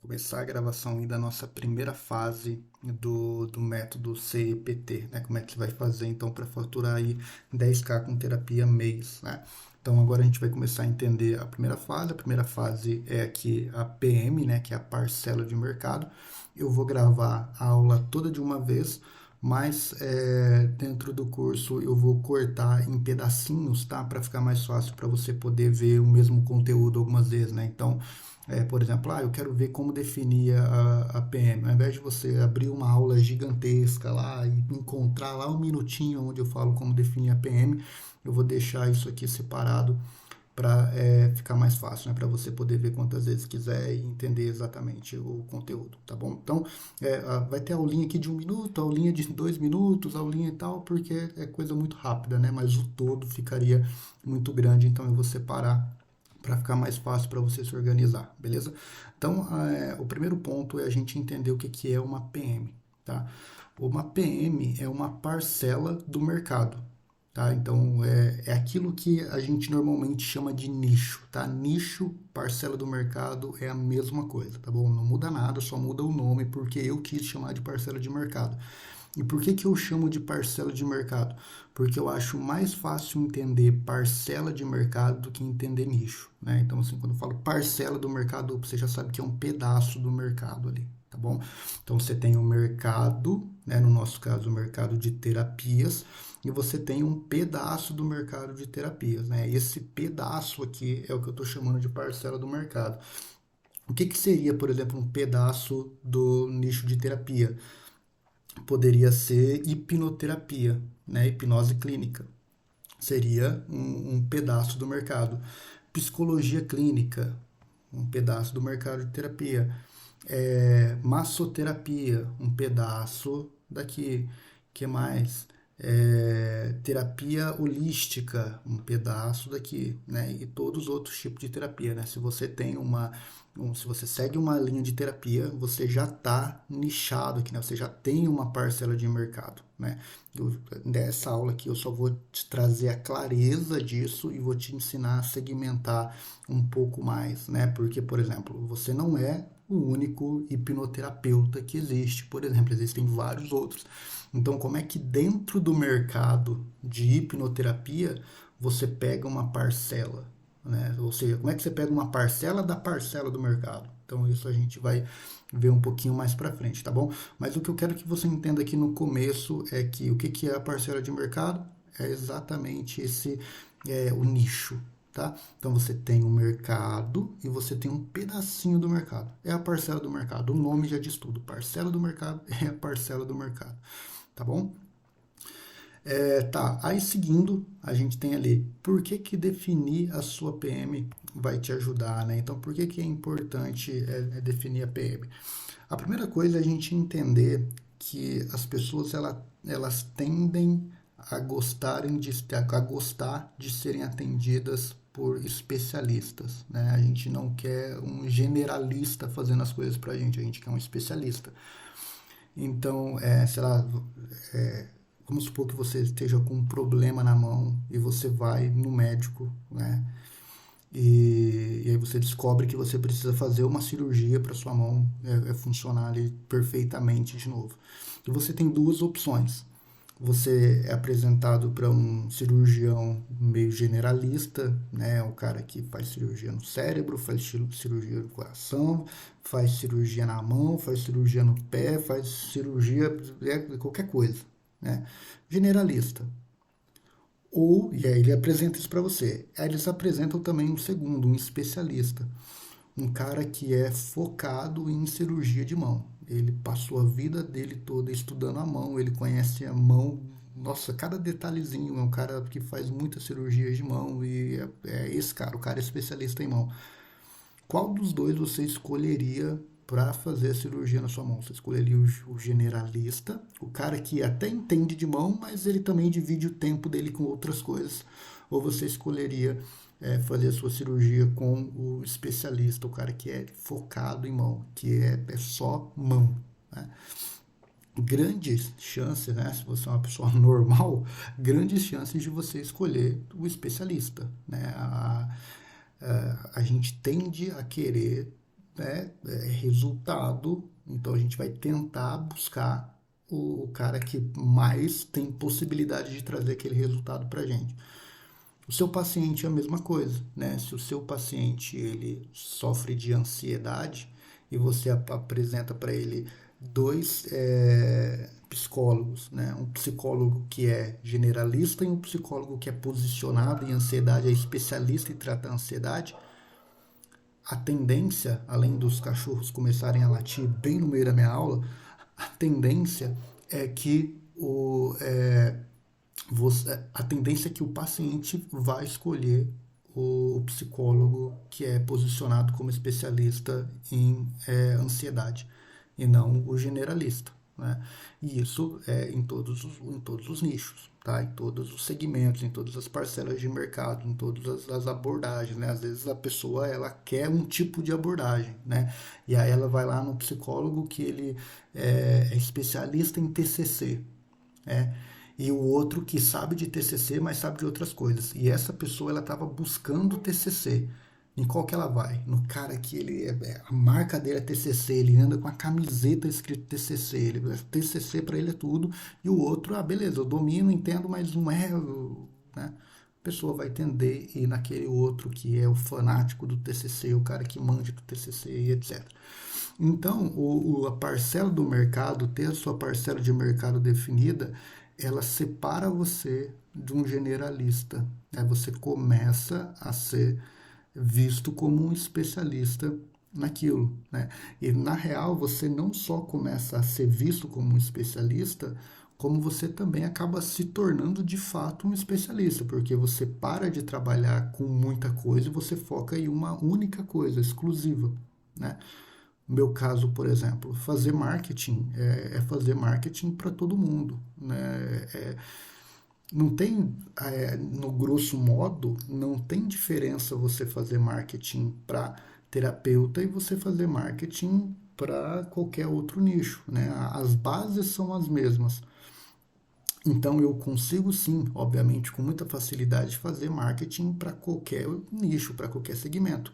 Começar a gravação aí da nossa primeira fase do método CEPT, né? Como é que você vai fazer então para faturar aí 10K com terapia mês, né? Então agora a gente vai começar a entender a primeira fase. A primeira fase é aqui a PM, né? Que é a parcela de mercado. Eu vou gravar a aula toda de uma vez, mas dentro do curso eu vou cortar em pedacinhos, tá? Para ficar mais fácil para você poder ver o mesmo conteúdo algumas vezes, né? Então por exemplo, eu quero ver como definir a PM. Ao invés de você abrir uma aula gigantesca lá e encontrar lá um minutinho onde eu falo como definir a PM, eu vou deixar isso aqui separado para ficar mais fácil, né? Para você poder ver quantas vezes quiser e entender exatamente o conteúdo, tá bom? Então, vai ter aulinha aqui de 1 minuto, aulinha de 2 minutos, aulinha e tal, porque é coisa muito rápida, né? Mas o todo ficaria muito grande, então eu vou separar para ficar mais fácil para você se organizar, beleza? Então, o primeiro ponto é a gente entender o que é uma PM, tá? Uma PM é uma parcela do mercado, tá? Então, é aquilo que a gente normalmente chama de nicho, tá? Nicho, parcela do mercado é a mesma coisa, tá bom? Não muda nada, só muda o nome porque eu quis chamar de parcela de mercado. E por que eu chamo de parcela de mercado? Porque eu acho mais fácil entender parcela de mercado do que entender nicho, né? Então, assim, quando eu falo parcela do mercado, você já sabe que é um pedaço do mercado ali, tá bom? Então, você tem o mercado, né? No nosso caso, o mercado de terapias, e você tem um pedaço do mercado de terapias, né? Esse pedaço aqui é o que eu estou chamando de parcela do mercado. O que seria, por exemplo, um pedaço do nicho de terapia? Poderia ser hipnoterapia, né? Hipnose clínica. Seria um pedaço do mercado. Psicologia clínica, um pedaço do mercado de terapia. Massoterapia, um pedaço daqui. Que mais? Terapia holística, um pedaço daqui, né? E todos os outros tipos de terapia, né? Se você tem se você segue uma linha de terapia, você já está nichado aqui, né? Você já tem uma parcela de mercado, né? Nessa aula aqui eu só vou te trazer a clareza disso e vou te ensinar a segmentar um pouco mais, né? Porque, por exemplo, você não é o único hipnoterapeuta que existe, por exemplo, existem vários outros. Então, como é que dentro do mercado de hipnoterapia você pega uma parcela, né? Ou seja, como é que você pega uma parcela da parcela do mercado? Então, isso a gente vai ver um pouquinho mais para frente, tá bom? Mas o que eu quero que você entenda aqui no começo é que o que é a parcela de mercado? É exatamente o nicho, tá? Então você tem um mercado e você tem um pedacinho do mercado. É a parcela do mercado. O nome já diz tudo. Parcela do mercado é a parcela do mercado, tá bom? Tá, aí seguindo, a gente tem ali, por que definir a sua PM vai te ajudar, né? Então, por que é importante definir a PM? A primeira coisa é a gente entender que as pessoas elas tendem a gostar de serem atendidas por especialistas, né? A gente não quer um generalista fazendo as coisas pra gente, a gente quer um especialista. Então, sei lá, vamos supor que você esteja com um problema na mão e você vai no médico, né? E aí você descobre que você precisa fazer uma cirurgia para sua mão funcionar ali perfeitamente de novo. E você tem duas opções. Você é apresentado para um cirurgião meio generalista, né? O cara que faz cirurgia no cérebro, faz cirurgia no coração, faz cirurgia na mão, faz cirurgia no pé, faz cirurgia qualquer coisa, né? Generalista. E aí ele apresenta isso para você. Aí eles apresentam também um segundo, um especialista. Um cara que é focado em cirurgia de mão. Ele passou a vida dele toda estudando a mão, ele conhece a mão, nossa, cada detalhezinho. É um cara que faz muitas cirurgias de mão e é esse cara, o cara é especialista em mão. Qual dos dois você escolheria para fazer a cirurgia na sua mão? Você escolheria o generalista, o cara que até entende de mão, mas ele também divide o tempo dele com outras coisas? Ou você escolheria fazer a sua cirurgia com o especialista, o cara que é focado em mão, que é só mão, né? Grandes chances, né, se você é uma pessoa normal, grandes chances de você escolher o especialista, né? A gente tende a querer é resultado. Então a gente vai tentar buscar o cara que mais tem possibilidade de trazer aquele resultado para a gente. O seu paciente é a mesma coisa, né? Se o seu paciente ele sofre de ansiedade e você apresenta para ele dois psicólogos, né? Um psicólogo que é generalista e um psicólogo que é posicionado em ansiedade, é especialista em tratar a ansiedade, a tendência, além dos cachorros começarem a latir bem no meio da minha aula, a tendência é que a tendência é que o paciente vai escolher o psicólogo que é posicionado como especialista em ansiedade e não o generalista, né? E isso é em todos os nichos, tá? Em todos os segmentos, em todas as parcelas de mercado, em todas as abordagens, né? Às vezes a pessoa ela quer um tipo de abordagem, né? E aí ela vai lá no psicólogo que ele é especialista em TCC, né? E o outro que sabe de TCC, mas sabe de outras coisas. E essa pessoa ela estava buscando TCC. Em qual que ela vai? No cara que ele a marca dele é TCC, ele anda com a camiseta escrito TCC, TCC para ele é tudo. E o outro, beleza, eu domino, entendo, mas não é, né? A pessoa vai tender a ir naquele outro que é o fanático do TCC, o cara que manja do TCC e etc. Então, a parcela do mercado, ter a sua parcela de mercado definida, ela separa você de um generalista, né? Você começa a ser visto como um especialista naquilo, né? E na real você não só começa a ser visto como um especialista, como você também acaba se tornando de fato um especialista, porque você para de trabalhar com muita coisa e você foca em uma única coisa, exclusiva, né? No meu caso, por exemplo, fazer marketing é fazer marketing para todo mundo, né? Não tem, no grosso modo, não tem diferença você fazer marketing para terapeuta e você fazer marketing para qualquer outro nicho, né? As bases são as mesmas. Então eu consigo sim, obviamente, com muita facilidade, fazer marketing para qualquer nicho, para qualquer segmento.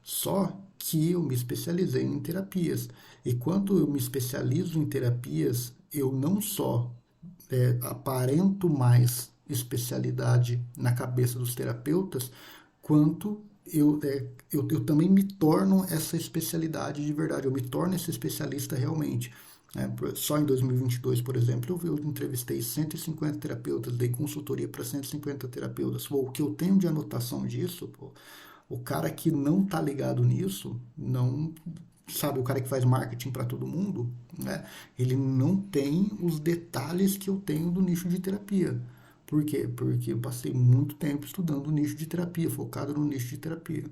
Só que eu me especializei em terapias. E quando eu me especializo em terapias, eu não só aparento mais especialidade na cabeça dos terapeutas, quanto eu também me torno essa especialidade de verdade, eu me torno esse especialista realmente. Só em 2022, por exemplo, eu entrevistei 150 terapeutas, dei consultoria para 150 terapeutas. Pô, o que eu tenho de anotação disso, pô, o cara que não tá ligado nisso, não sabe, o cara que faz marketing para todo mundo, né? Ele não tem os detalhes que eu tenho do nicho de terapia. Por quê? Porque eu passei muito tempo estudando o nicho de terapia, focado no nicho de terapia.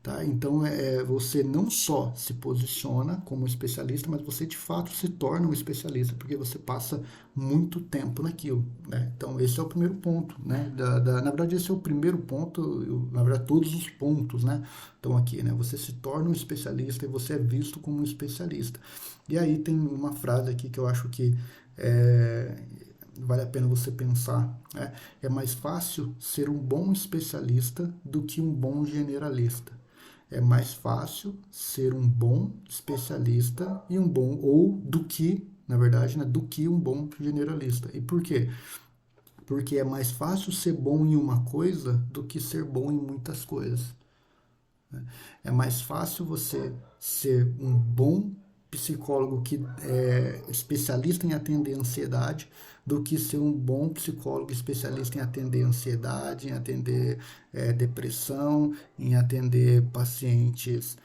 Tá? Então, você não só se posiciona como especialista, mas você de fato se torna um especialista, porque você passa muito tempo naquilo. Né? Então, esse é o primeiro ponto. Né? Na verdade, esse é o primeiro ponto, na verdade, todos os pontos, né, estão aqui. Né? Você se torna um especialista e você é visto como um especialista. E aí tem uma frase aqui que eu acho que vale a pena você pensar. Né? É mais fácil ser um bom especialista do que um bom generalista. É mais fácil ser um bom especialista e um bom, ou do que, na verdade, né, do que um bom generalista. E por quê? Porque é mais fácil ser bom em uma coisa do que ser bom em muitas coisas. É mais fácil você ser um bom psicólogo que é especialista em atender ansiedade do que ser um bom psicólogo especialista em atender ansiedade, em atender depressão, em atender pacientes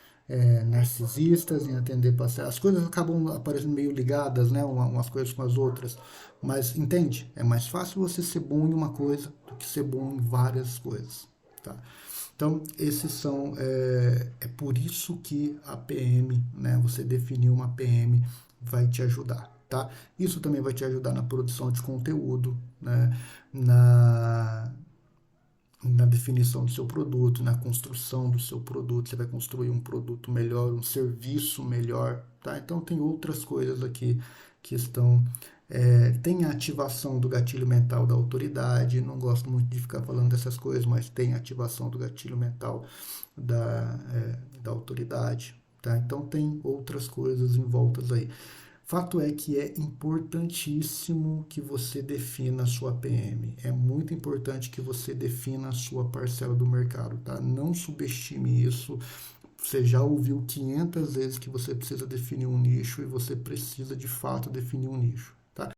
narcisistas, em atender pacientes. As coisas acabam aparecendo meio ligadas, né, umas coisas com as outras. Mas entende? É mais fácil você ser bom em uma coisa do que ser bom em várias coisas. Tá? Então, esses são. É por isso que a PM, né, você definir uma PM, vai te ajudar. Tá? Isso também vai te ajudar na produção de conteúdo, né, na definição do seu produto, na construção do seu produto. Você vai construir um produto melhor, um serviço melhor. Tá? Então, tem outras coisas aqui que estão. Tem a ativação do gatilho mental da autoridade, não gosto muito de ficar falando dessas coisas, mas tem a ativação do gatilho mental da autoridade. tá? Então tem outras coisas em voltas aí. Fato é que é importantíssimo que você defina a sua PM. É muito importante que você defina a sua parcela do mercado, tá? Não subestime isso. Você já ouviu 500 vezes que você precisa definir um nicho e você precisa de fato definir um nicho.